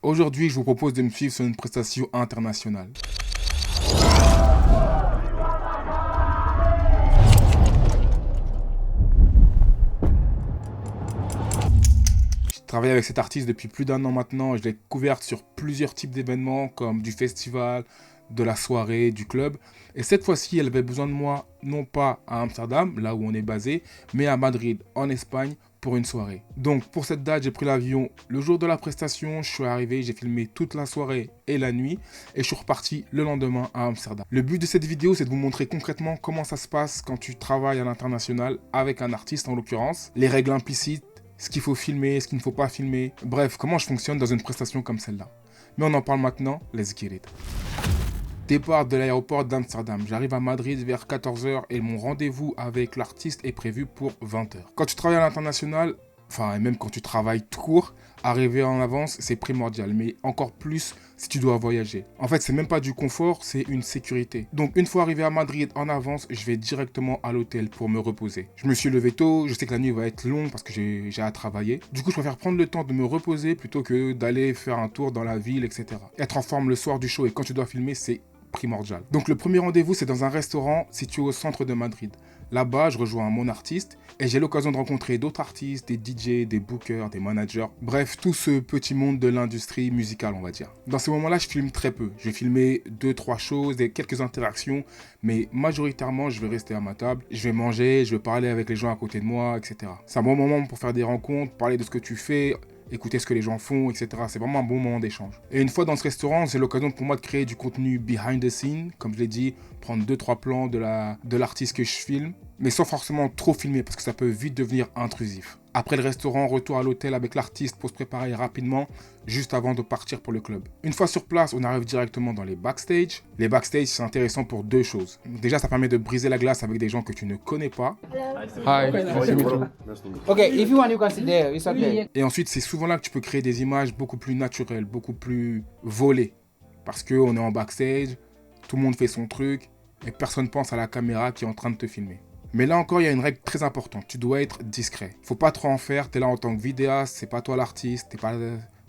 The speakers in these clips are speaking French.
Aujourd'hui, je vous propose de me suivre sur une prestation internationale. Je travaille avec cette artiste depuis plus d'1 an maintenant. Je l'ai couverte sur plusieurs types d'événements comme du festival, de la soirée, du club. Et cette fois-ci, elle avait besoin de moi, non pas à Amsterdam, là où on est basé, mais à Madrid, en Espagne, pour une soirée. Donc pour cette date, j'ai pris l'avion le jour de la prestation, je suis arrivé, j'ai filmé toute la soirée et la nuit, et je suis reparti le lendemain à Amsterdam. Le but de cette vidéo, c'est de vous montrer concrètement comment ça se passe quand tu travailles à l'international avec un artiste en l'occurrence, les règles implicites, ce qu'il faut filmer, ce qu'il ne faut pas filmer, bref, comment je fonctionne dans une prestation comme celle-là. Mais on en parle maintenant, let's get it. Départ de l'aéroport d'Amsterdam. J'arrive à Madrid vers 14h et mon rendez-vous avec l'artiste est prévu pour 20h. Quand tu travailles à l'international, enfin et même quand tu travailles tout court, arriver en avance c'est primordial, mais encore plus si tu dois voyager. En fait c'est même pas du confort, c'est une sécurité. Donc une fois arrivé à Madrid en avance, je vais directement à l'hôtel pour me reposer. Je me suis levé tôt, je sais que la nuit va être longue parce que j'ai à travailler. Du coup je préfère prendre le temps de me reposer plutôt que d'aller faire un tour dans la ville, etc. Être en forme le soir du show et quand tu dois filmer c'est primordial. Donc le premier rendez-vous c'est dans un restaurant situé au centre de Madrid. Là-bas je rejoins mon artiste et j'ai l'occasion de rencontrer d'autres artistes, des DJ, des bookers, des managers, bref tout ce petit monde de l'industrie musicale on va dire. Dans ces moments-là je filme très peu, je vais filmer 2-3 choses, quelques interactions, mais majoritairement je vais rester à ma table, je vais manger, je vais parler avec les gens à côté de moi, etc. C'est un bon moment pour faire des rencontres, parler de ce que tu fais, écouter ce que les gens font, etc. C'est vraiment un bon moment d'échange. Et une fois dans ce restaurant, c'est l'occasion pour moi de créer du contenu behind the scene, comme je l'ai dit, prendre 2-3 plans de l'artiste que je filme, mais sans forcément trop filmer parce que ça peut vite devenir intrusif. Après le restaurant, retour à l'hôtel avec l'artiste pour se préparer rapidement, juste avant de partir pour le club. Une fois sur place, on arrive directement dans les backstage. Les backstage, c'est intéressant pour 2 choses. Déjà, ça permet de briser la glace avec des gens que tu ne connais pas. Hi, nice to meet you. Okay, if you want, you can sit there. It's okay. Et ensuite, c'est souvent là que tu peux créer des images beaucoup plus naturelles, beaucoup plus volées. Parce qu'on est en backstage, tout le monde fait son truc, et personne pense à la caméra qui est en train de te filmer. Mais là encore, il y a une règle très importante. Tu dois être discret. Faut pas trop en faire. Tu es là en tant que vidéaste, c'est pas toi l'artiste,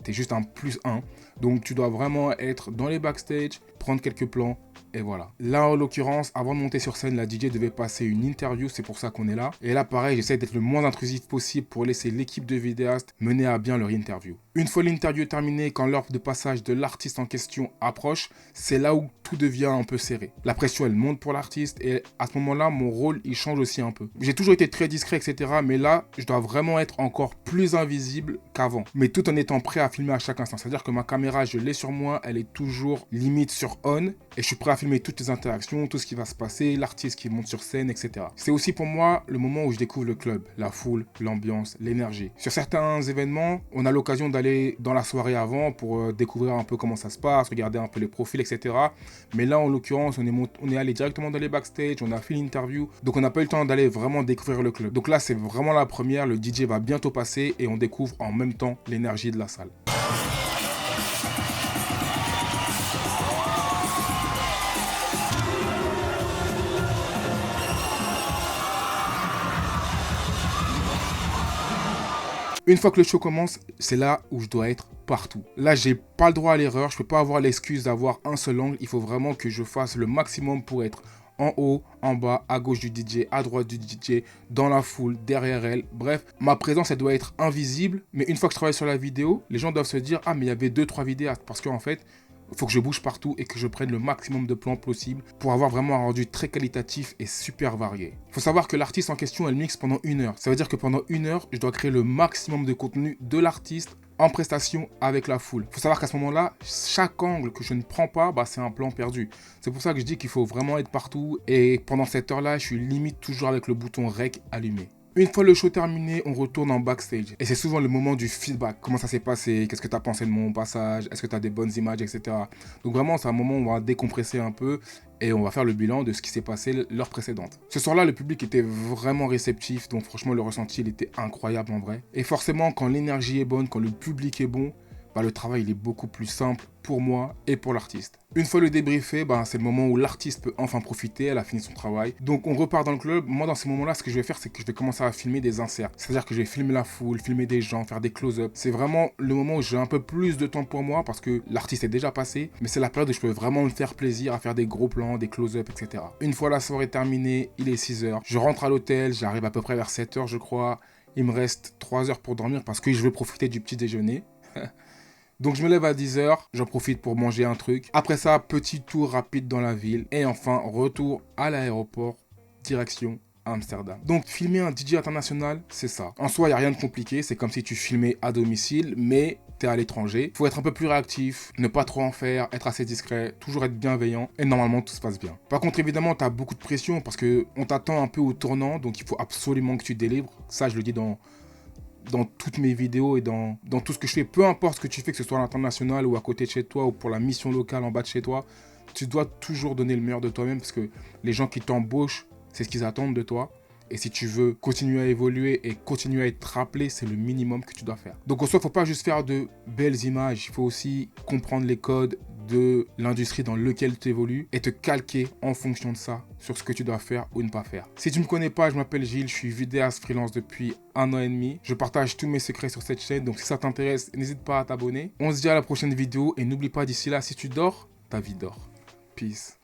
t'es juste un +1. Donc tu dois vraiment être dans les backstage, prendre quelques plans, et voilà. Là en l'occurrence, avant de monter sur scène, la DJ devait passer une interview, c'est pour ça qu'on est là. Et là pareil, j'essaie d'être le moins intrusif possible pour laisser l'équipe de vidéastes mener à bien leur interview. Une fois l'interview terminée, quand l'heure de passage de l'artiste en question approche, c'est là où tout devient un peu serré. La pression elle monte pour l'artiste et à ce moment-là, mon rôle il change aussi un peu. J'ai toujours été très discret, etc. Mais là, je dois vraiment être encore plus invisible qu'avant. Mais tout en étant prêt à filmer à chaque instant. C'est-à-dire que ma caméra, je l'ai sur moi, elle est toujours limite sur on et je suis prêt à filmer toutes les interactions, tout ce qui va se passer, l'artiste qui monte sur scène, etc. C'est aussi pour moi le moment où je découvre le club, la foule, l'ambiance, l'énergie. Sur certains événements, on a l'occasion d'aller dans la soirée avant pour découvrir un peu comment ça se passe, regarder un peu les profils, etc. Mais là, en l'occurrence, on est allé directement dans les backstage, on a fait l'interview, donc on n'a pas eu le temps d'aller vraiment découvrir le club. Donc là, c'est vraiment la première, le DJ va bientôt passer et on découvre en même temps l'énergie de la salle. Une fois que le show commence, c'est là où je dois être partout. Là, j'ai pas le droit à l'erreur, je peux pas avoir l'excuse d'avoir un seul angle. Il faut vraiment que je fasse le maximum pour être en haut, en bas, à gauche du DJ, à droite du DJ, dans la foule, derrière elle. Bref, ma présence, elle doit être invisible. Mais une fois que je travaille sur la vidéo, les gens doivent se dire « Ah, mais il y avait 2-3 vidéastes. » Parce qu'en fait, il faut que je bouge partout et que je prenne le maximum de plans possible pour avoir vraiment un rendu très qualitatif et super varié. Il faut savoir que l'artiste en question, elle mixe pendant 1 heure. Ça veut dire que pendant 1 heure, je dois créer le maximum de contenu de l'artiste en prestation avec la foule. Il faut savoir qu'à ce moment-là, chaque angle que je ne prends pas, c'est un plan perdu. C'est pour ça que je dis qu'il faut vraiment être partout et pendant cette heure-là, je suis limite toujours avec le bouton REC allumé. Une fois le show terminé, on retourne en backstage. Et c'est souvent le moment du feedback. Comment ça s'est passé? Qu'est-ce que tu as pensé de mon passage? Est-ce que tu as des bonnes images, etc. Donc vraiment, c'est un moment où on va décompresser un peu et on va faire le bilan de ce qui s'est passé l'heure précédente. Ce soir-là, le public était vraiment réceptif. Donc franchement, le ressenti, il était incroyable en vrai. Et forcément, quand l'énergie est bonne, quand le public est bon, le travail il est beaucoup plus simple pour moi et pour l'artiste. Une fois le débrief fait, c'est le moment où l'artiste peut enfin profiter, elle a fini son travail. Donc on repart dans le club. Moi dans ces moments-là, ce que je vais faire, c'est que je vais commencer à filmer des inserts. C'est-à-dire que je vais filmer la foule, filmer des gens, faire des close-up. C'est vraiment le moment où j'ai un peu plus de temps pour moi parce que l'artiste est déjà passé, mais c'est la période où je peux vraiment me faire plaisir à faire des gros plans, des close-up, etc. Une fois la soirée terminée, il est 6h. Je rentre à l'hôtel, j'arrive à peu près vers 7h je crois. Il me reste 3 heures pour dormir parce que je veux profiter du petit déjeuner. Donc je me lève à 10h, j'en profite pour manger un truc. Après ça, petit tour rapide dans la ville. Et enfin, retour à l'aéroport, direction Amsterdam. Donc filmer un DJ international, c'est ça. En soi, il n'y a rien de compliqué, c'est comme si tu filmais à domicile, mais t'es à l'étranger. Faut être un peu plus réactif, ne pas trop en faire, être assez discret, toujours être bienveillant, et normalement tout se passe bien. Par contre, évidemment, t'as beaucoup de pression parce que on t'attend un peu au tournant, donc il faut absolument que tu délivres. Ça, je le dis dans toutes mes vidéos et dans tout ce que je fais, peu importe ce que tu fais, que ce soit à l'international ou à côté de chez toi ou pour la mission locale en bas de chez toi, tu dois toujours donner le meilleur de toi-même parce que les gens qui t'embauchent, c'est ce qu'ils attendent de toi. Et si tu veux continuer à évoluer et continuer à être rappelé, c'est le minimum que tu dois faire. Donc en soi, il ne faut pas juste faire de belles images, il faut aussi comprendre les codes de l'industrie dans laquelle tu évolues et te calquer en fonction de ça sur ce que tu dois faire ou ne pas faire. Si tu ne me connais pas, je m'appelle Gilles, je suis vidéaste freelance depuis 1 an et demi. Je partage tous mes secrets sur cette chaîne, donc si ça t'intéresse, n'hésite pas à t'abonner. On se dit à la prochaine vidéo et n'oublie pas d'ici là, si tu dors, ta vie dort. Peace.